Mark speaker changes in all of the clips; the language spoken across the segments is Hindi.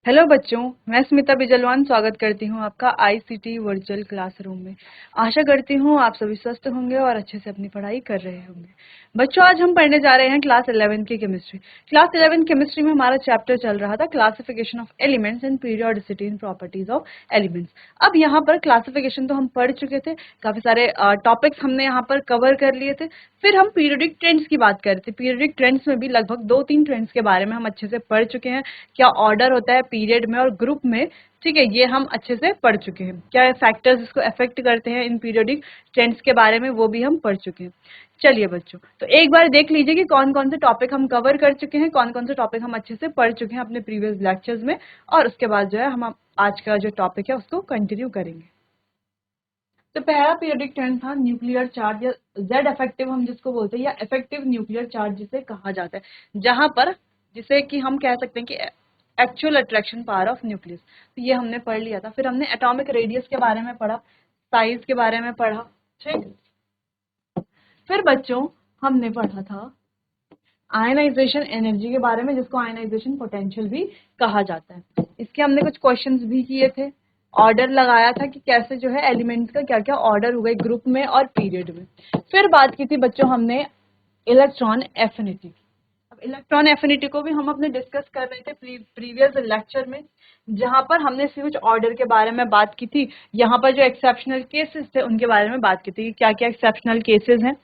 Speaker 1: हेलो बच्चों, मैं स्मिता बिजलवान स्वागत करती हूँ आपका आईसीटी वर्चुअल क्लासरूम में। आशा करती हूँ आप सभी स्वस्थ होंगे और अच्छे से अपनी पढ़ाई कर रहे होंगे। बच्चों, आज हम पढ़ने जा रहे हैं क्लास 11 की केमिस्ट्री। क्लास 11 केमिस्ट्री में हमारा चैप्टर चल रहा था classification of elements and periodicity in properties of elements. अब यहाँ पर क्लासिफिकेशन तो हम पढ़ चुके थे, काफी सारे टॉपिक्स हमने यहाँ पर कवर कर लिए थे। फिर हम पीरियोडिक ट्रेंड्स की बात कर रहे थे। पीरियोडिक ट्रेंड्स में भी लगभग 2-3 ट्रेंड्स के बारे में हम अच्छे से पढ़ चुके हैं। क्या ऑर्डर होता है पीरियड में और ग्रुप में, ठीक है, ये हम अच्छे से पढ़ चुके हैं। क्या फैक्टर्स इसको अफेक्ट करते हैं इन पीरियोडिक ट्रेंड्स के बारे में, वो भी हम पढ़ चुके हैं। चलिए बच्चों, तो एक बार देख लीजिए कि कौन कौन से टॉपिक हम कवर कर चुके हैं, कौन कौन से टॉपिक हम अच्छे से पढ़ चुके हैं अपने प्रीवियस लेक्चर्स में, और उसके बाद जो है हम आज का जो टॉपिक है उसको कंटिन्यू करेंगे। तो पहला पीरियोडिक ट्रेंड था न्यूक्लियर चार्ज, या जेड इफेक्टिव हम जिसको बोलते हैं, या इफेक्टिव न्यूक्लियर चार्ज जिसे कहा जाता है, जहां पर जिसे कि हम कह सकते हैं कि actual attraction power of nucleus. तो ये हमने पढ़ लिया था। फिर हमने एटॉमिक रेडियस के बारे में पढ़ा, साइज के बारे में पढ़ा, ठीक। फिर बच्चों हमने पढ़ा था आयनाइजेशन एनर्जी के बारे में, जिसको आयनाइजेशन पोटेंशियल भी कहा जाता है। इसके हमने कुछ क्वेश्चंस भी किए थे, ऑर्डर लगाया था कि कैसे जो है एलिमेंट्स का क्या क्या ऑर्डर हुए ग्रुप में और पीरियड में। फिर बात की थी बच्चों हमने इलेक्ट्रॉन एफिनिटी की। अब इलेक्ट्रॉन एफिनिटी को भी हम अपने डिस्कस कर रहे थे प्रीवियस लेक्चर में, जहां पर हमने स्विच ऑर्डर के बारे में बात की थी। यहाँ पर जो एक्सेप्शनल केसेस थे उनके बारे में बात की थी कि क्या क्या एक्सेप्शनल केसेस हैं,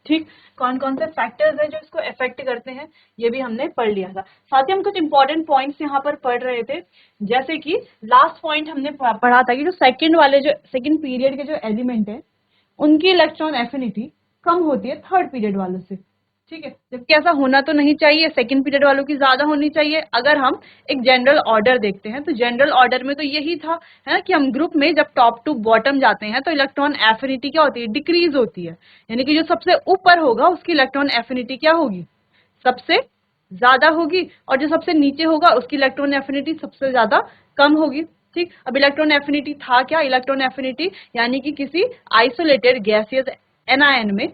Speaker 1: ठीक, कौन कौन से फैक्टर्स हैं जो इसको अफेक्ट करते हैं, ये भी हमने पढ़ लिया था। साथ ही हम कुछ इंपॉर्टेंट पॉइंट्स यहाँ पर पढ़ रहे थे, जैसे कि लास्ट पॉइंट हमने पढ़ा था कि जो सेकंड पीरियड के जो एलिमेंट है उनकी इलेक्ट्रॉन एफिनिटी कम होती है थर्ड पीरियड वालों से, ठीक है। जबकि ऐसा होना तो नहीं चाहिए, सेकंड पीरियड वालों की ज्यादा होनी चाहिए। अगर हम एक जनरल ऑर्डर देखते हैं तो जनरल ऑर्डर में तो यही था, है ना, कि हम ग्रुप में जब टॉप टू बॉटम जाते हैं तो इलेक्ट्रॉन एफिनिटी क्या होती है, डिक्रीज होती है। यानी कि जो सबसे ऊपर होगा उसकी इलेक्ट्रॉन एफिनिटी क्या होगी, सबसे ज्यादा होगी, और जो सबसे नीचे होगा उसकी इलेक्ट्रॉन एफिनिटी सबसे ज्यादा कम होगी, ठीक। अब इलेक्ट्रॉन एफिनिटी था क्या, इलेक्ट्रॉन एफिनिटी यानी कि किसी आइसोलेटेड गैसियस एनायन में,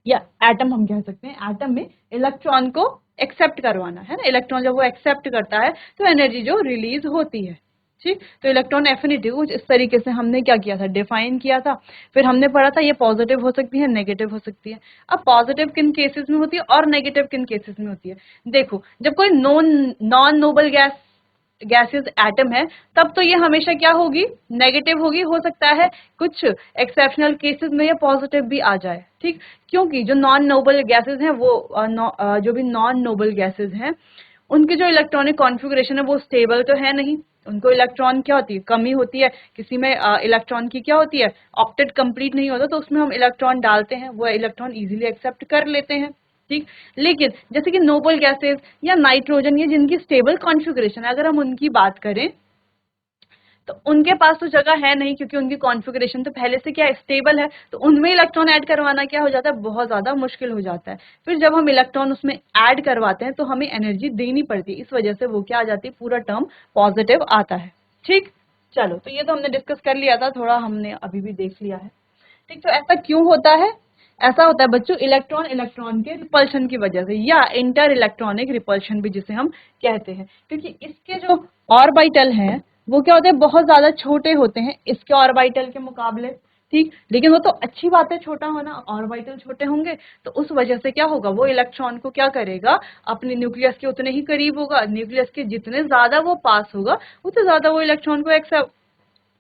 Speaker 1: या एटम हम कह सकते हैं, एटम में इलेक्ट्रॉन को एक्सेप्ट करवाना, है ना। इलेक्ट्रॉन जब वो एक्सेप्ट करता है तो एनर्जी जो रिलीज होती है, ठीक। तो इलेक्ट्रॉन एफिनिटी कुछ इस तरीके से हमने क्या किया था, डिफाइन किया था। फिर हमने पढ़ा था ये पॉजिटिव हो सकती है, नेगेटिव हो सकती है। अब पॉजिटिव किन केसेस में होती है और नेगेटिव किन केसेस में होती है, देखो, जब कोई नॉन नोबल गैसेस एटम है तब तो ये हमेशा क्या होगी, नेगेटिव होगी। हो सकता है कुछ एक्सेप्शनल केसेस में ये पॉजिटिव भी आ जाए, ठीक। क्योंकि जो नॉन नोबल गैसेस हैं वो जो भी नॉन नोबल गैसेस हैं उनकी जो इलेक्ट्रॉनिक कॉन्फ़िगरेशन है वो स्टेबल तो है नहीं, उनको इलेक्ट्रॉन क्या होती है, कमी होती है। किसी में इलेक्ट्रॉन की क्या होती है, ऑक्टेट कंप्लीट नहीं होता, तो उसमें हम इलेक्ट्रॉन डालते हैं, वो इलेक्ट्रॉन इजीली एक्सेप्ट कर लेते हैं, ठीक। लेकिन जैसे कि नोबल गैसेस या नाइट्रोजन, ये जिनकी स्टेबल कॉन्फ़िगरेशन है, अगर हम उनकी बात करें तो उनके पास तो जगह है नहीं, क्योंकि उनकी कॉन्फ़िगरेशन तो पहले से क्या स्टेबल है। तो उनमें इलेक्ट्रॉन ऐड करवाना क्या हो जाता है, बहुत ज्यादा मुश्किल हो जाता है। फिर जब हम इलेक्ट्रॉन उसमें ऐड करवाते हैं तो हमें एनर्जी देनी पड़ती है, इस वजह से वो क्या आ जाती है, पूरा टर्म पॉजिटिव आता है, ठीक। चलो, तो ये तो हमने डिस्कस कर लिया था, थोड़ा हमने अभी भी देख लिया है, ठीक। तो ऐसा क्यों होता है, ऐसा होता है बच्चों इलेक्ट्रॉन इलेक्ट्रॉन के रिपल्शन की वजह से, या इंटर इलेक्ट्रॉनिक रिपल्शन भी जिसे हम कहते हैं। क्योंकि इसके जो ऑर्बिटल हैं वो क्या होते हैं, बहुत ज्यादा छोटे होते हैं इसके ऑर्बिटल के मुकाबले, ठीक। लेकिन वो तो अच्छी बात है छोटा होना, ऑर्बिटल छोटे होंगे तो उस वजह से क्या होगा, वो इलेक्ट्रॉन को क्या करेगा, अपने न्यूक्लियस के उतने ही करीब होगा। न्यूक्लियस के जितने ज्यादा वो पास होगा उतने ज्यादा वो इलेक्ट्रॉन को एक्सेप्ट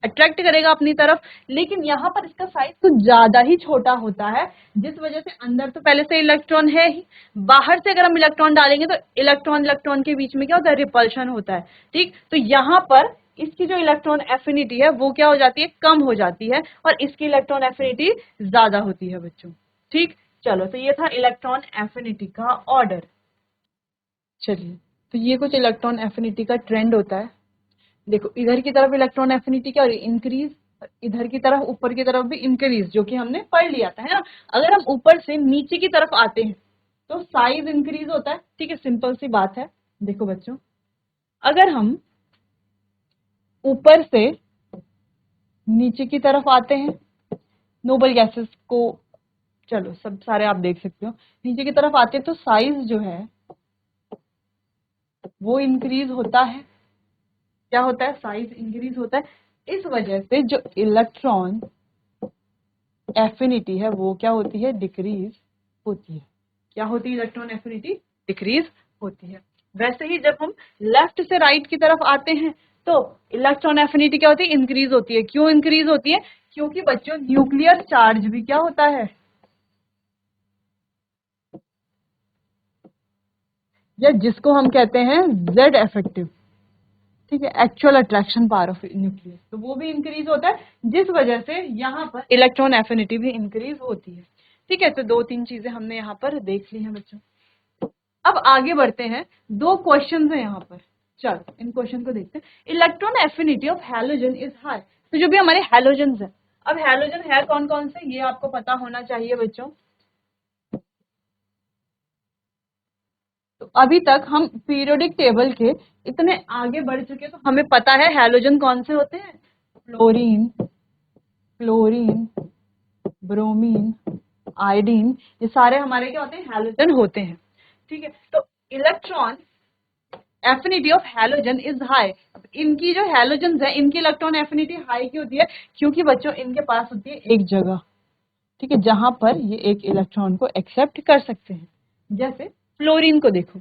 Speaker 1: अट्रैक्ट करेगा अपनी तरफ। लेकिन यहाँ पर इसका साइज कुछ ज्यादा ही छोटा होता है, जिस वजह से अंदर तो पहले से इलेक्ट्रॉन है ही, बाहर से अगर हम इलेक्ट्रॉन डालेंगे तो इलेक्ट्रॉन इलेक्ट्रॉन के बीच में क्या होता है, रिपल्शन होता है, ठीक। तो यहाँ पर इसकी जो इलेक्ट्रॉन एफिनिटी है वो क्या हो जाती है, कम हो जाती है, और इसकी इलेक्ट्रॉन एफिनिटी ज्यादा होती है बच्चों, ठीक। चलो, तो ये था इलेक्ट्रॉन एफिनिटी का ऑर्डर। चलिए, तो ये कुछ इलेक्ट्रॉन एफिनिटी का ट्रेंड होता है। देखो, इधर की तरफ इलेक्ट्रॉन एफिनिटी क्या हो रही है, इंक्रीज, इधर की तरफ ऊपर की तरफ भी इंक्रीज, जो कि हमने पढ़ लिया था, है ना। अगर हम ऊपर से नीचे की तरफ आते हैं तो साइज इंक्रीज होता है, ठीक है, सिंपल सी बात है। देखो बच्चों, अगर हम ऊपर से नीचे की तरफ आते हैं नोबल गैसेस को, चलो सब सारे आप देख सकते हो, नीचे की तरफ आते हैं तो साइज जो है वो इंक्रीज होता है, क्या होता है, साइज इंक्रीज होता है। इस वजह से जो इलेक्ट्रॉन एफिनिटी है वो क्या होती है, डिक्रीज होती है। क्या होती है, इलेक्ट्रॉन एफिनिटी डिक्रीज होती है। वैसे ही जब हम लेफ्ट से राइट की तरफ आते हैं तो इलेक्ट्रॉन एफिनिटी क्या होती है, इंक्रीज होती है। क्यों इंक्रीज होती है, क्योंकि बच्चों न्यूक्लियर चार्ज भी क्या होता है, या जिसको हम कहते हैं जेड इफेक्टिव, ठीक है, actual attraction power of nucleus, तो वो भी इंक्रीज होता है, जिस वजह से यहाँ पर इलेक्ट्रॉन एफिनिटी भी इंक्रीज होती है। ठीक है, तो दो तीन चीजें हमने यहाँ पर देख ली हैं बच्चों। अब आगे बढ़ते हैं, दो क्वेश्चन है यहाँ पर, चलो इन क्वेश्चन को देखते हैं। Electron affinity of halogen is high, तो जो भी हमारे हैलोजन है, अब हैलोजन है कौन कौन से, ये आपको पता होना चाहिए बच्चों। तो अभी तक हम पीरियोडिक टेबल के इतने आगे बढ़ चुके, तो हमें पता है हैलोजन कौन से होते हैं, फ्लोरीन, क्लोरीन, ब्रोमीन, आयोडीन, ये सारे हमारे क्या होते हैं, हैलोजन होते हैं। ठीक है, तो electron affinity of halogen is high, इनकी जो हैलोजन है इनकी इलेक्ट्रॉन एफिनिटी हाई क्यों होती है, क्योंकि बच्चों इनके पास होती है एक जगह, ठीक है, जहां पर ये एक इलेक्ट्रॉन को एक्सेप्ट कर सकते हैं। जैसे फ्लोरीन को देखो,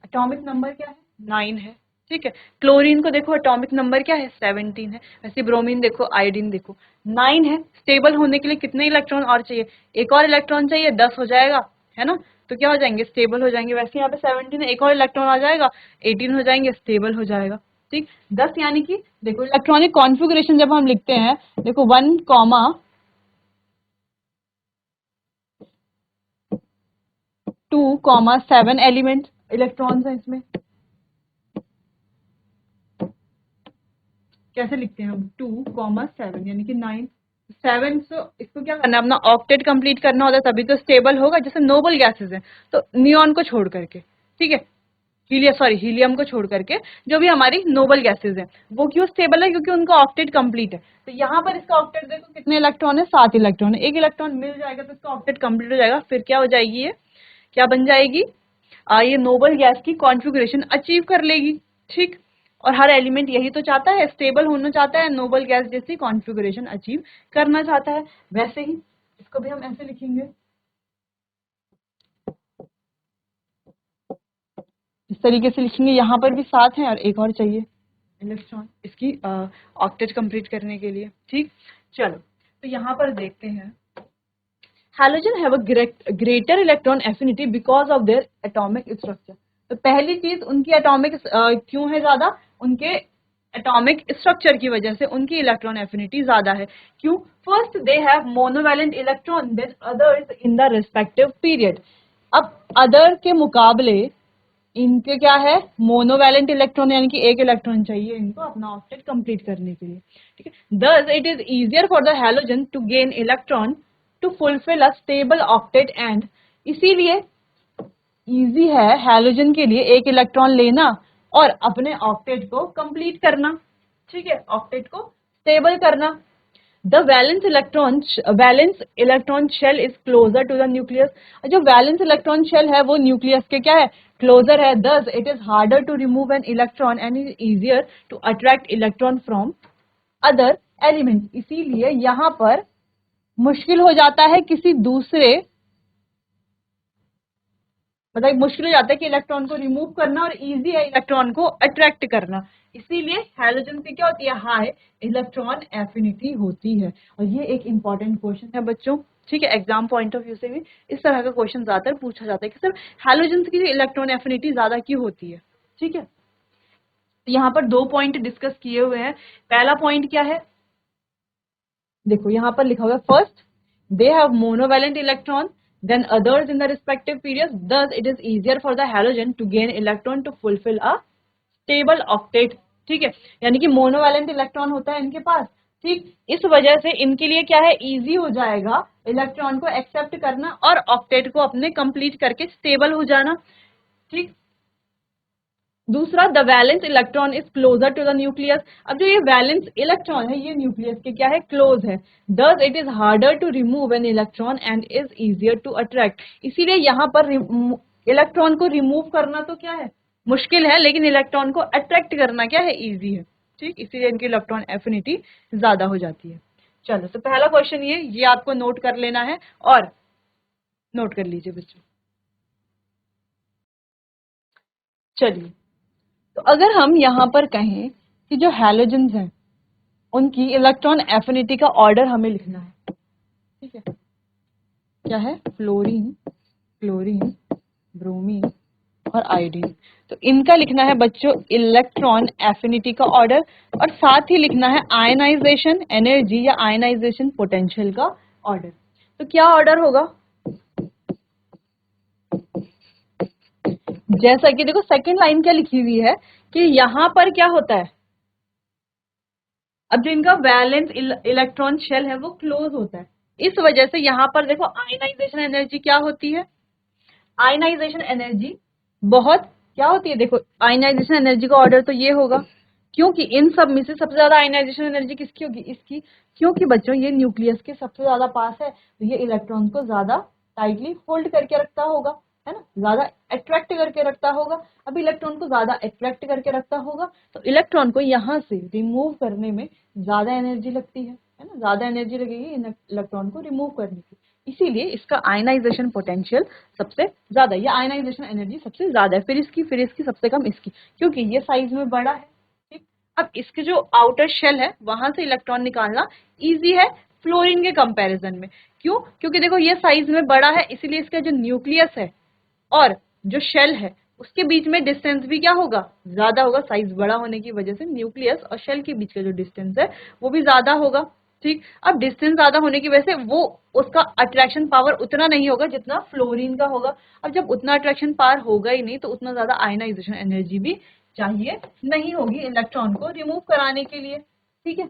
Speaker 1: एटॉमिक नंबर क्या है, 9 है। ठीक है, क्लोरीन को देखो एटॉमिक नंबर क्या है, 17 है। वैसे ब्रोमीन देखो, आयोडीन देखो, 9 है। स्टेबल होने के लिए कितने इलेक्ट्रॉन और चाहिए, एक और इलेक्ट्रॉन चाहिए, 10 हो जाएगा, है ना, तो क्या हो जाएंगे, स्टेबल हो जाएंगे। वैसे यहाँ पे 17 है, एक और इलेक्ट्रॉन आ जाएगा, 18 हो जाएंगे, स्टेबल हो जाएगा। ठीक, 10 यानी कि देखो इलेक्ट्रॉनिक कॉन्फ़िगरेशन जब हम लिखते हैं, देखो 1,2,7 एलिमेंट इलेक्ट्रॉन्स हैं इसमें। कैसे लिखते हैं हम, 2,7 यानी कि 9, 7, तो इसको क्या करना है, अपना ऑक्टेट कंप्लीट करना होता है, तभी तो स्टेबल होगा। जैसे नोबल गैसेस हैं, तो नियॉन को छोड़ करके, ठीक है, हीलियम को छोड़ करके जो भी हमारी नोबल गैसेस हैं वो क्यों स्टेबल है, क्योंकि उनका ऑक्टेट कंप्लीट है। तो यहाँ पर इसका ऑक्टेट देखो कितने इलेक्ट्रॉन है, 7 इलेक्ट्रॉन है। एक इलेक्ट्रॉन मिल जाएगा तो इसका ऑक्टेट कंप्लीट हो जाएगा, फिर क्या हो जाएगी, ये क्या बन जाएगी, ये नोबल गैस की कॉन्फ़िगरेशन अचीव कर लेगी। ठीक, और हर एलिमेंट यही तो चाहता है, स्टेबल होना चाहता है, नोबल गैस जैसी कॉन्फ़िगरेशन अचीव करना चाहता है। वैसे ही इसको भी हम ऐसे लिखेंगे, इस तरीके से लिखेंगे। यहाँ पर भी 7 है और एक और चाहिए इलेक्ट्रॉन इसकी ऑक्टेट कंप्लीट करने के लिए। ठीक, चलो तो यहाँ पर देखते हैं, halogen have a greater electron affinity because of their atomic structure. तो पहली चीज उनकी एटॉमिक क्यों है ज्यादा, उनके एटॉमिक स्ट्रक्चर की वजह से उनकी इलेक्ट्रॉन एफिनिटी ज्यादा है। क्यों, first they have monovalent electron than others in the respective period. अब अदर के मुकाबले इनके क्या है, मोनोवैलेंट इलेक्ट्रॉन, यानी कि एक इलेक्ट्रॉन चाहिए इनको अपना ऑक्टेट कंप्लीट करने के लिए। ठीक है, thus it is easier for the halogen to gain electron to fulfil a stable octet and, इसीलिए इजी है हैलोजन के लिए एक इलेक्ट्रॉन लेना और अपने ऑक्टेट को कंप्लीट करना। ठीक है, ऑक्टेट को स्टेबल करना। The valence electron shell is closer to the nucleus. जो वैलेंस इलेक्ट्रॉन शेल है वो न्यूक्लियस के क्या है, क्लोजर है। Thus it is harder to remove an electron and is easier to attract electron from other element. इसीलिए यहाँ पर मुश्किल हो जाता है किसी दूसरे, मतलब मुश्किल हो जाता है कि इलेक्ट्रॉन को रिमूव करना, और इजी है इलेक्ट्रॉन को अट्रैक्ट करना। इसीलिए हैलोजन की क्या होती है, हाई इलेक्ट्रॉन एफिनिटी होती है। और ये एक इंपॉर्टेंट क्वेश्चन है बच्चों। ठीक है, एग्जाम पॉइंट ऑफ व्यू से भी इस तरह का क्वेश्चन ज्यादातर पूछा जाता है कि सर हैलोजन की इलेक्ट्रॉन एफिनिटी ज्यादा क्यों होती है। ठीक है, तो यहाँ पर दो पॉइंट डिस्कस किए हुए हैं। पहला पॉइंट क्या है, देखो यहाँ पर लिखा हुआ है, first they have monovalent electron than others in the respective periods, thus it is easier for the halogen to gain electron to fulfill a stable octet। ठीक है, यानी कि मोनोवैलेंट इलेक्ट्रॉन होता है इनके पास। ठीक, इस वजह से इनके लिए क्या है, इजी हो जाएगा इलेक्ट्रॉन को एक्सेप्ट करना और ऑक्टेट को अपने कंप्लीट करके स्टेबल हो जाना। ठीक, दूसरा the valence electron is closer to the nucleus. अब जो ये वैलेंस इलेक्ट्रॉन है ये न्यूक्लियस के क्या है, क्लोज है। Thus it is harder to remove an electron and is easier to attract. इसीलिए यहाँ पर इलेक्ट्रॉन को रिमूव करना तो क्या है, मुश्किल है, लेकिन इलेक्ट्रॉन को अट्रैक्ट करना क्या है, इजी है। ठीक, इसीलिए इनकी इलेक्ट्रॉन एफिनिटी ज्यादा हो जाती है। चलो, तो पहला क्वेश्चन ये आपको नोट कर लेना है और नोट कर लीजिए बच्चों। चलिए, तो अगर हम यहाँ पर कहें कि जो हैलोजेंस हैं उनकी इलेक्ट्रॉन एफिनिटी का ऑर्डर हमें लिखना है, ठीक है, क्या है, फ्लोरीन, क्लोरीन, ब्रोमीन और आयोडीन। तो इनका लिखना है बच्चों इलेक्ट्रॉन एफिनिटी का ऑर्डर, और साथ ही लिखना है आयनाइजेशन एनर्जी या आयनाइजेशन पोटेंशियल का ऑर्डर। तो क्या ऑर्डर होगा, जैसा कि देखो सेकंड लाइन क्या लिखी हुई है कि यहां पर क्या होता है, अब जो इनका वैलेंस इलेक्ट्रॉन शेल है वो क्लोज होता है, इस वजह से यहां पर देखो आयनाइजेशन एनर्जी क्या होती है, आयनाइजेशन एनर्जी बहुत क्या होती है, देखो आयनाइजेशन एनर्जी का ऑर्डर तो ये होगा, क्योंकि इन सब में से सबसे ज्यादा आयनाइजेशन एनर्जी किसकी होगी, इसकी, क्योंकि बच्चों ये न्यूक्लियस के सबसे ज्यादा पास है, तो ये इलेक्ट्रॉन को ज्यादा टाइटली होल्ड करके रखता होगा, है ना, ज्यादा अट्रैक्ट करके रखता होगा। अब इलेक्ट्रॉन को ज्यादा अट्रैक्ट करके रखता होगा तो इलेक्ट्रॉन को यहाँ से रिमूव करने में ज्यादा एनर्जी लगती है ना, ज्यादा एनर्जी लगेगी इलेक्ट्रॉन को रिमूव करने की, इसीलिए इसका आयनाइजेशन पोटेंशियल सबसे ज्यादा, या आयनाइजेशन एनर्जी सबसे ज्यादा है, फिर इसकी सबसे कम इसकी, क्योंकि ये साइज में बड़ा है। ठीक, अब इसके जो आउटर शेल है वहां से इलेक्ट्रॉन निकालना इजी है फ्लोरीन के कंपैरिजन में, क्यों, क्योंकि देखो ये साइज में बड़ा है, इसीलिए इसका जो न्यूक्लियस है और जो शेल है उसके बीच में डिस्टेंस भी क्या होगा, ज्यादा होगा, साइज बड़ा होने की वजह से न्यूक्लियस और शेल के बीच का जो डिस्टेंस है वो भी ज्यादा होगा। ठीक, अब डिस्टेंस ज्यादा होने की वजह से वो उसका अट्रैक्शन पावर उतना नहीं होगा जितना फ्लोरीन का होगा। अब जब उतना अट्रैक्शन पावर होगा ही नहीं तो उतना ज्यादा आयनाइजेशन एनर्जी भी चाहिए नहीं होगी इलेक्ट्रॉन को रिमूव कराने के लिए। ठीक है,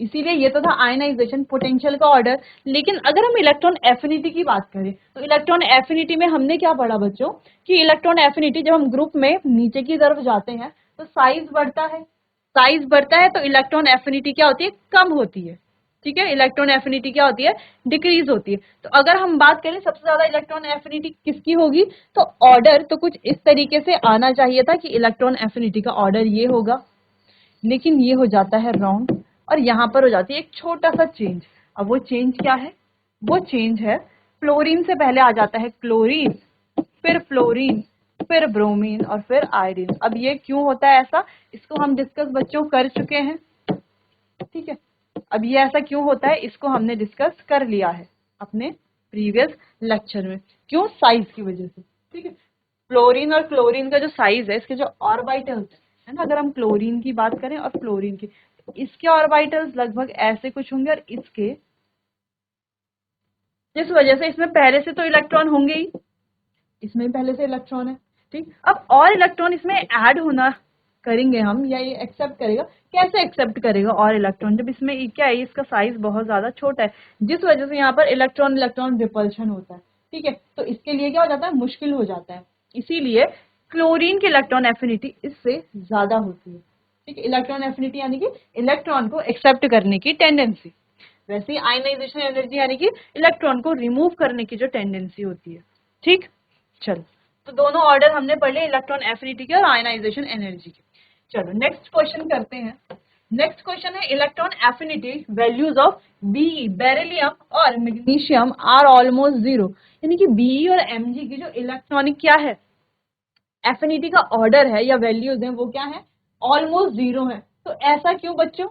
Speaker 1: इसीलिए ये तो था आयनाइजेशन पोटेंशियल का ऑर्डर। लेकिन अगर हम इलेक्ट्रॉन एफिनिटी की बात करें तो इलेक्ट्रॉन एफिनिटी में हमने क्या पढ़ा बच्चों कि इलेक्ट्रॉन एफिनिटी जब हम ग्रुप में नीचे की तरफ जाते हैं तो साइज बढ़ता है, साइज बढ़ता है तो इलेक्ट्रॉन एफिनिटी क्या होती है, कम होती है। ठीक है, इलेक्ट्रॉन एफिनिटी क्या होती है, डिक्रीज होती है। तो अगर हम बात करें सबसे ज्यादा इलेक्ट्रॉन एफिनिटी किसकी होगी, तो ऑर्डर तो कुछ इस तरीके से आना चाहिए था कि इलेक्ट्रॉन एफिनिटी का ऑर्डर ये होगा, लेकिन ये हो जाता है रॉन्ग, और यहां पर हो जाती है एक छोटा सा चेंज। अब वो चेंज क्या है, वो चेंज है फ्लोरीन से पहले आ जाता है क्लोरीन, फिर फ्लोरीन, फिर ब्रोमीन और फिर आयोडीन। अब ये क्यों होता है ऐसा, इसको हम डिस्कस बच्चों कर चुके हैं। ठीक है, अब ये ऐसा क्यों होता है इसको हमने डिस्कस कर लिया है अपने प्रीवियस लेक्चर में, क्यों, साइज की वजह से। ठीक है, फ्लोरीन और क्लोरीन का जो साइज है, इसके जो ऑर्बिटल्स है ना, अगर हम क्लोरीन की बात करें और फ्लोरीन की, तो इसके ऑर्बिटल्स लगभग ऐसे कुछ होंगे और इसके, जिस वजह से इसमें पहले से तो इलेक्ट्रॉन होंगे ही, इसमें पहले से इलेक्ट्रॉन है। ठीक, अब और इलेक्ट्रॉन इसमें ऐड होना करेंगे हम, या ये एक्सेप्ट करेगा, कैसे एक्सेप्ट करेगा और इलेक्ट्रॉन, जब इसमें क्या है, इसका साइज बहुत ज्यादा छोटा है, जिस वजह से यहाँ पर इलेक्ट्रॉन इलेक्ट्रॉन रिपल्शन होता है। ठीक है, तो इसके लिए क्या हो जाता है, मुश्किल हो जाता है, इसीलिए क्लोरीन की इलेक्ट्रॉन एफिनिटी इससे ज्यादा होती है। ठीक है, इलेक्ट्रॉन एफिनिटी यानी कि इलेक्ट्रॉन को एक्सेप्ट करने की टेंडेंसी, वैसे ही आयनाइजेशन एनर्जी यानी कि इलेक्ट्रॉन को रिमूव करने की जो टेंडेंसी होती है। ठीक, चलो, तो दोनों ऑर्डर हमने पढ़ लिए, इलेक्ट्रॉन एफिनिटी के और आयनाइजेशन एनर्जी के। चलो नेक्स्ट क्वेश्चन करते हैं। नेक्स्ट क्वेश्चन है electron affinity values of B, beryllium और मैग्नीशियम आर ऑलमोस्ट जीरो, यानी कि बी और एमजी की जो इलेक्ट्रॉनिक क्या है, एफिनिटी का ऑर्डर है या वैल्यूज है, वो क्या है, ऑलमोस्ट जीरो है। तो ऐसा क्यों बच्चों,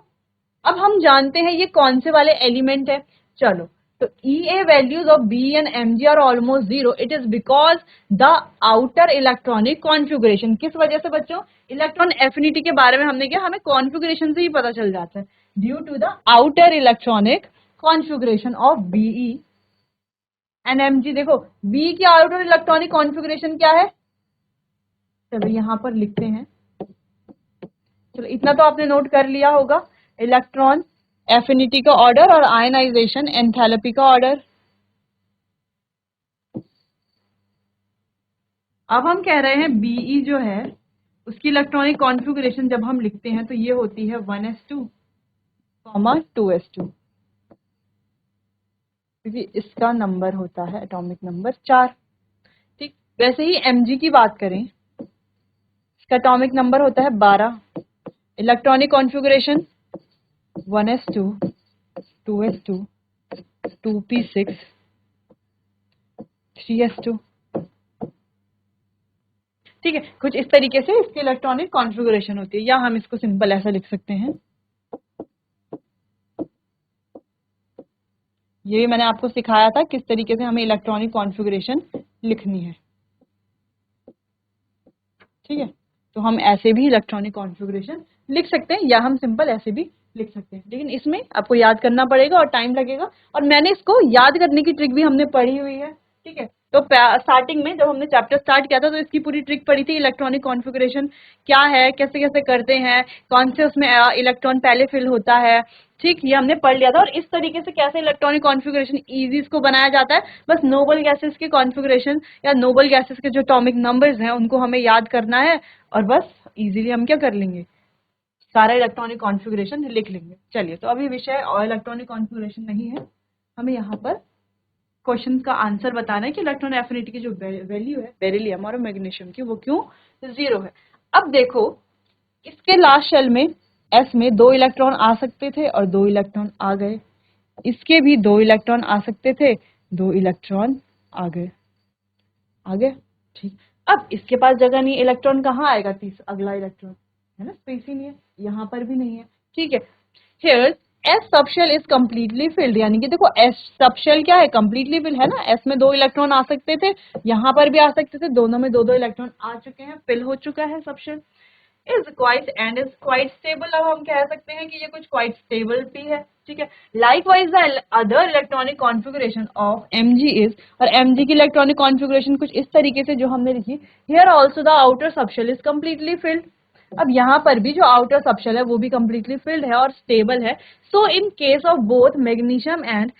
Speaker 1: अब हम जानते हैं ये कौन से वाले एलिमेंट है। चलो, तो EA values of B and MG are almost zero, it is because the outer electronic configuration. किस वजह से बच्चों, इलेक्ट्रॉन एफिनिटी के बारे में हमने क्या, हमें कॉन्फ़िगरेशन से ही पता चल जाता है, due to the outer electronic configuration of BE and MG। देखो B की आउटर इलेक्ट्रॉनिक कॉन्फ़िगरेशन क्या है, चलो यहां पर लिखते हैं। चलो इतना तो आपने नोट कर लिया होगा, इलेक्ट्रॉन एफिनिटी का ऑर्डर और आयनाइजेशन एंथैल्पी का ऑर्डर। अब हम कह रहे हैं बीई जो है उसकी इलेक्ट्रॉनिक कॉन्फ़िगरेशन जब हम लिखते हैं तो ये होती है 1s2, 2s2, क्योंकि इसका नंबर होता है एटॉमिक नंबर 4। ठीक, वैसे ही mg की बात करें, इसका एटॉमिक नंबर होता है 12, electronic configuration 1s2 2s2 2p6 3s2। ठीक है, कुछ इस तरीके से इसकी इलेक्ट्रॉनिक कॉन्फ़िगरेशन होती है, या हम इसको सिंपल ऐसा लिख सकते हैं। ये भी मैंने आपको सिखाया था किस तरीके से हमें इलेक्ट्रॉनिक कॉन्फ़िगरेशन लिखनी है। ठीक है, तो हम ऐसे भी इलेक्ट्रॉनिक कॉन्फ़िगरेशन लिख सकते हैं, या हम सिंपल ऐसे भी लिख सकते हैं, लेकिन इसमें आपको याद करना पड़ेगा और टाइम लगेगा। और मैंने इसको याद करने की ट्रिक भी हमने पढ़ी हुई है। ठीक है, तो स्टार्टिंग में जब हमने चैप्टर स्टार्ट किया था तो इसकी पूरी ट्रिक पढ़ी थी, इलेक्ट्रॉनिक कॉन्फ़िगरेशन क्या है, कैसे कैसे करते हैं, कौन से उसमें इलेक्ट्रॉन पहले फिल होता है। ठीक, ये हमने पढ़ लिया था। और इस तरीके से कैसे इलेक्ट्रॉनिक कॉन्फ़िगरेशन इजी इसको बनाया जाता है, बस नोबल गैसेस के कॉन्फ़िगरेशन या नोबल गैसेस के जो एटॉमिक नंबर्स हैं उनको हमें याद करना है, और बस इजीली हम क्या कर लेंगे, सारा इलेक्ट्रॉनिक कॉन्फ़िगरेशन लिख लेंगे। चलिए, तो अभी विषय और इलेक्ट्रॉनिक कॉन्फ़िगरेशन नहीं है, हमें यहाँ पर क्वेश्चन का आंसर बताना है कि इलेक्ट्रॉन एफिनिटी की जो वैल्यू है बेरिलियम और मैग्नीशियम की, वो क्यों 0 है। अब देखो, इसके लास्ट शेल में एस में 2 इलेक्ट्रॉन आ सकते थे और 2 इलेक्ट्रॉन आ गए। इसके भी 2 इलेक्ट्रॉन आ सकते थे, 2 इलेक्ट्रॉन आ गए। आ गए, ठीक। अब इसके पास जगह नहीं, इलेक्ट्रॉन कहाँ आएगा, अगला इलेक्ट्रॉन है ना, स्पेस ही नहीं है, यहाँ पर भी नहीं है। ठीक है, here S subshell is completely field, यानी कि देखो एस सबशेल क्या है, कम्प्लीटली फिल है ना। एस में 2 इलेक्ट्रॉन आ सकते थे, यहाँ पर भी आ सकते थे, दोनों में 2-2 इलेक्ट्रॉन आ चुके हैं, फिल हो चुका है subshell. Is quiet and is quite stable, अब हम कह सकते हैं कि ये कुछ क्वाइट स्टेबल भी है। ठीक है, likewise the other electronic configuration of Mg is, और Mg की इलेक्ट्रॉनिक कॉन्फ़िगरेशन कुछ इस तरीके से जो हमने लिखी, here also the outer subshell is completely field. अब यहाँ पर भी जो आउटर सबशेल है वो भी कम्प्लीटली फिल्ड है और स्टेबल है। So in case of both magnesium and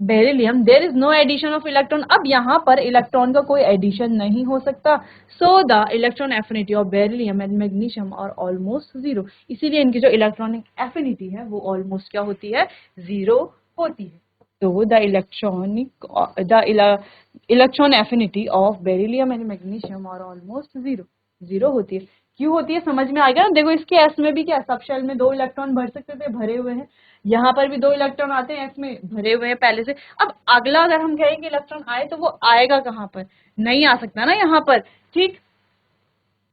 Speaker 1: beryllium there is no addition of electron, अब यहाँ पर इलेक्ट्रॉन का कोई एडिशन नहीं हो सकता। So the electron affinity of beryllium and magnesium are almost 0, इसीलिए इनकी जो इलेक्ट्रॉनिक एफिनिटी है वो ऑलमोस्ट क्या होती है, 0 होती है। तो the electron affinity of beryllium and magnesium are almost 0, 0 होती है। क्यों होती है, समझ में आ गया ना। देखो, इसके एस में भी क्या, सब शेल में 2 इलेक्ट्रॉन भर सकते थे, भरे हुए हैं, यहाँ पर भी 2 इलेक्ट्रॉन आते हैं, एस में भरे हुए हैं पहले से। अब अगला अगर हम कहें कि इलेक्ट्रॉन आए तो वो आएगा कहाँ पर, नहीं आ सकता ना यहाँ पर। ठीक,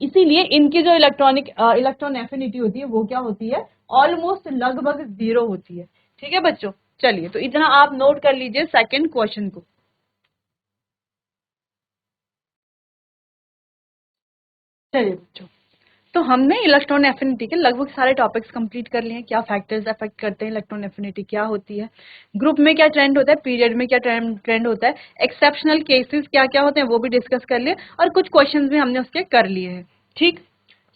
Speaker 1: इसीलिए इनकी जो इलेक्ट्रॉन एफिनिटी होती है वो क्या होती है, ऑलमोस्ट लगभग 0 होती है। ठीक है बच्चों, चलिए, तो इतना आप नोट कर लीजिए सेकंड क्वेश्चन को। चलिए बच्चों, तो हमने इलेक्ट्रॉन एफिनिटी के लगभग सारे टॉपिक्स कंप्लीट कर लिए हैं। क्या फैक्टर्स अफेक्ट करते हैं इलेक्ट्रॉन एफिनिटी, क्या होती है, ग्रुप में क्या ट्रेंड होता है, पीरियड में क्या ट्रेंड होता है, एक्सेप्शनल केसेस क्या क्या होते हैं वो भी डिस्कस कर लिए, और कुछ क्वेश्चंस भी हमने उसके कर लिए हैं। ठीक,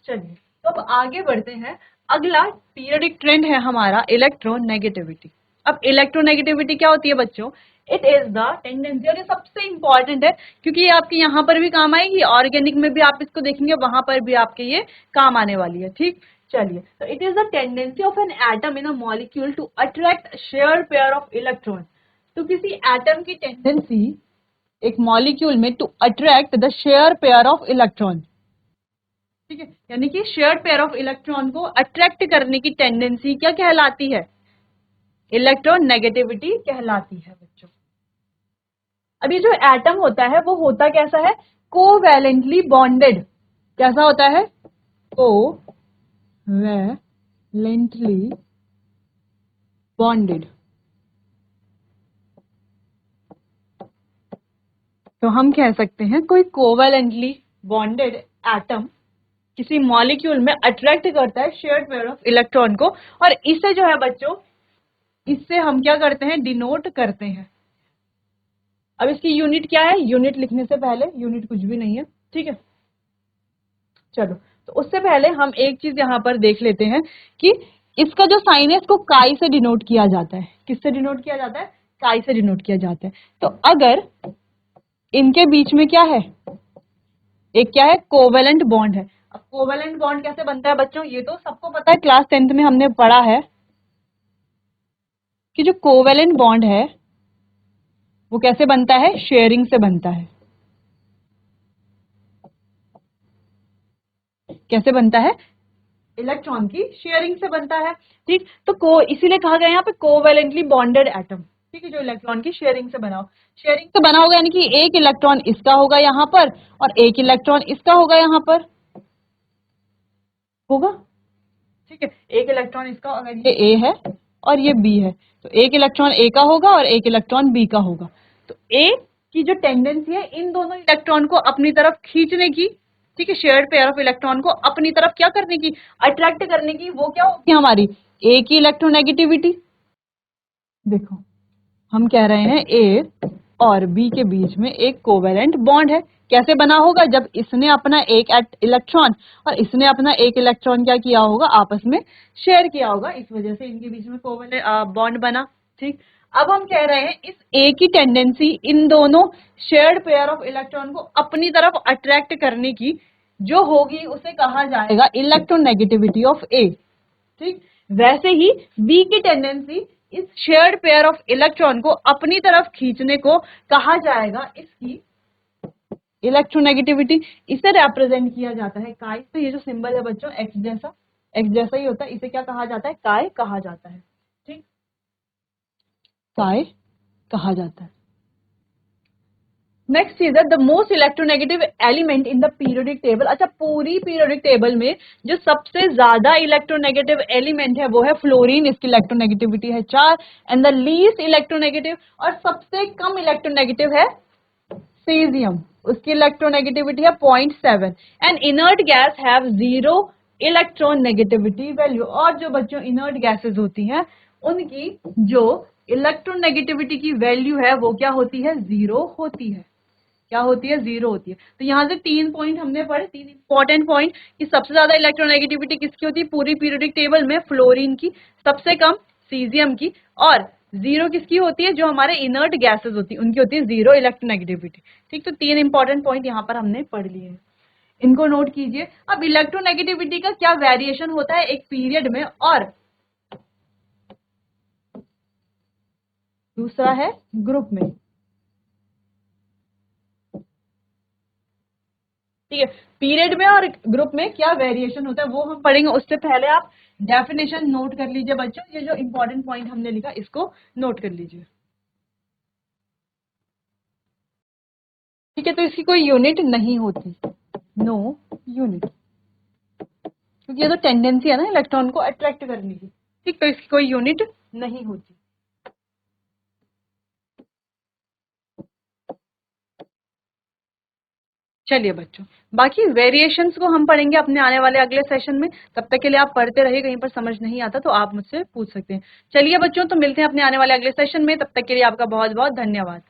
Speaker 1: चलिए, तो अब आगे बढ़ते हैं। अगला पीरियडिक ट्रेंड है हमारा इलेक्ट्रोनेगेटिविटी। अब इलेक्ट्रोनेगेटिविटी क्या होती है बच्चों, इट इज द टेंडेंसी, और ये सबसे इंपॉर्टेंट है क्योंकि ये आपके यहाँ पर भी काम आएगी, ऑर्गेनिक में भी आप इसको देखेंगे, वहां पर भी आपके ये काम आने वाली है। ठीक, चलिए, तो it is the tendency of an atom in a molecule to attract share pair of electron. तो किसी एटम की टेंडेंसी एक मॉलिक्यूल में to attract the share pair of electron. ठीक है, यानी कि शेयर्ड पेयर ऑफ इलेक्ट्रॉन को अट्रैक्ट करने की टेंडेंसी क्या कहलाती है, इलेक्ट्रोनेगेटिविटी कहलाती है बच्चों। अब ये जो एटम होता है वो होता कैसा है, कोवैलेंटली बॉन्डेड। कैसा होता है, कोवैलेंटली बॉन्डेड। तो हम कह सकते हैं कोई कोवैलेंटली बॉन्डेड एटम किसी मॉलिक्यूल में अट्रैक्ट करता है शेयर्ड पेयर ऑफ इलेक्ट्रॉन को, और इसे जो है बच्चों, इससे हम क्या करते हैं, डिनोट करते हैं। अब इसकी यूनिट क्या है, यूनिट लिखने से पहले, यूनिट कुछ भी नहीं है। ठीक है, चलो, तो उससे पहले हम एक चीज यहाँ पर देख लेते हैं कि इसका जो साइन है इसको काई से डिनोट किया जाता है। किससे डिनोट किया जाता है, काई से डिनोट किया जाता है। तो अगर इनके बीच में क्या है, एक क्या है, कोवेलेंट बॉन्ड है। अब कोवेलेंट बॉन्ड कैसे बनता है बच्चों, ये तो सबको पता है, क्लास 10th में हमने पढ़ा है कि जो कोवेलेंट बॉन्ड है वो कैसे बनता है, शेयरिंग से बनता है। कैसे बनता है, इलेक्ट्रॉन की शेयरिंग से बनता है। ठीक, तो इसीलिए कहा गया यहाँ पे कोवेलेंटली बॉन्डेड एटम। ठीक है, जो इलेक्ट्रॉन की शेयरिंग से बना हो, शेयरिंग से बना होगा यानी कि एक इलेक्ट्रॉन इसका होगा यहाँ पर और एक इलेक्ट्रॉन इसका होगा यहाँ पर, होगा। ठीक है, एक इलेक्ट्रॉन इसका, अगर ये ए है और ये बी है तो एक इलेक्ट्रॉन ए का होगा और एक इलेक्ट्रॉन बी का होगा। तो ए की जो टेंडेंसी है इन दोनों इलेक्ट्रॉन को अपनी तरफ खींचने की, ठीक है, शेयर्ड पेयर ऑफ इलेक्ट्रॉन को अपनी तरफ क्या करने की, अट्रैक्ट करने की, वो क्या होगी हमारी ए की इलेक्ट्रोनेगेटिविटी। देखो हम कह रहे हैं ए और बी के बीच में एक कोवेलेंट बॉन्ड है। कैसे बना होगा, जब इसने अपना एक इलेक्ट्रॉन और इसने अपना एक इलेक्ट्रॉन क्या किया होगा, आपस में शेयर किया होगा, इस वजह से इनके बीच में कोवेलेंट बॉन्ड बना। ठीक, अब हम कह रहे हैं इस ए की टेंडेंसी इन दोनों शेयर्ड पेयर ऑफ इलेक्ट्रॉन को अपनी तरफ अट्रैक्ट करने की जो होगी उसे कहा जाएगा इलेक्ट्रोनेगेटिविटी ऑफ ए। ठीक, वैसे ही बी की टेंडेंसी इस शेयर्ड पेयर ऑफ इलेक्ट्रॉन को अपनी तरफ खींचने को कहा जाएगा इसकी इलेक्ट्रोनेगेटिविटी। इसे रिप्रेजेंट किया जाता है काय से। ये जो सिंबल है बच्चों एक्स जैसा ही होता है, इसे क्या कहा जाता है, काय कहा जाता है। ठीक, काय कहा जाता है। नेक्स्ट चीज है the most electronegative element in the periodic table. अच्छा, पूरी पीरियोडिक टेबल में जो सबसे ज्यादा इलेक्ट्रोनेगेटिव एलिमेंट है वो है फ्लोरीन, इसकी इलेक्ट्रोनेगेटिविटी है 4। एंड द लीस्ट इलेक्ट्रोनेगेटिव, और सबसे कम इलेक्ट्रोनेगेटिव है सीजियम, उसकी इलेक्ट्रोनेगेटिविटी है 0.7। And inert guys have 0 electron negativity value. और जो बच्चों इनर्ट गैसेस होती हैं उनकी जो इलेक्ट्रोनेगेटिविटी की वैल्यू है वो क्या होती है, 0 होती है। क्या होती है, 0 होती है। तो यहाँ से 3 पॉइंट हमने पढ़े, 3 इंपॉर्टेंट पॉइंट कि सबसे ज्यादा इलेक्ट्रोनेगेटिविटी किसकी होती है पूरी पीरियोडिक टेबल में, फ्लोरीन की, सबसे कम सीजियम की, और 0 किसकी होती है, जो हमारे इनर्ट गैसेस होती है उनकी होती है 0 इलेक्ट्रोनेगेटिविटी। ठीक, तो 3 इंपॉर्टेंट पॉइंट यहाँ पर हमने पढ़ लिए हैं, इनको नोट कीजिए। अब इलेक्ट्रोनेगेटिविटी का क्या वेरिएशन होता है एक पीरियड में, और दूसरा है ग्रुप में। ठीक है, पीरियड में और ग्रुप में क्या वेरिएशन होता है वो हम पढ़ेंगे। उससे पहले आप डेफिनेशन नोट कर लीजिए बच्चों, ये जो इंपॉर्टेंट पॉइंट हमने लिखा इसको नोट कर लीजिए। ठीक है, तो इसकी कोई यूनिट नहीं होती, नो यूनिट, क्योंकि ये तो टेंडेंसी है ना इलेक्ट्रॉन को अट्रैक्ट करने की। ठीक, तो इसकी कोई यूनिट नहीं होती। चलिए बच्चों, बाकी वेरिएशंस को हम पढ़ेंगे अपने आने वाले अगले सेशन में। तब तक के लिए आप पढ़ते रहिए, कहीं पर समझ नहीं आता तो आप मुझसे पूछ सकते हैं। चलिए बच्चों, तो मिलते हैं अपने आने वाले अगले सेशन में, तब तक के लिए आपका बहुत बहुत धन्यवाद।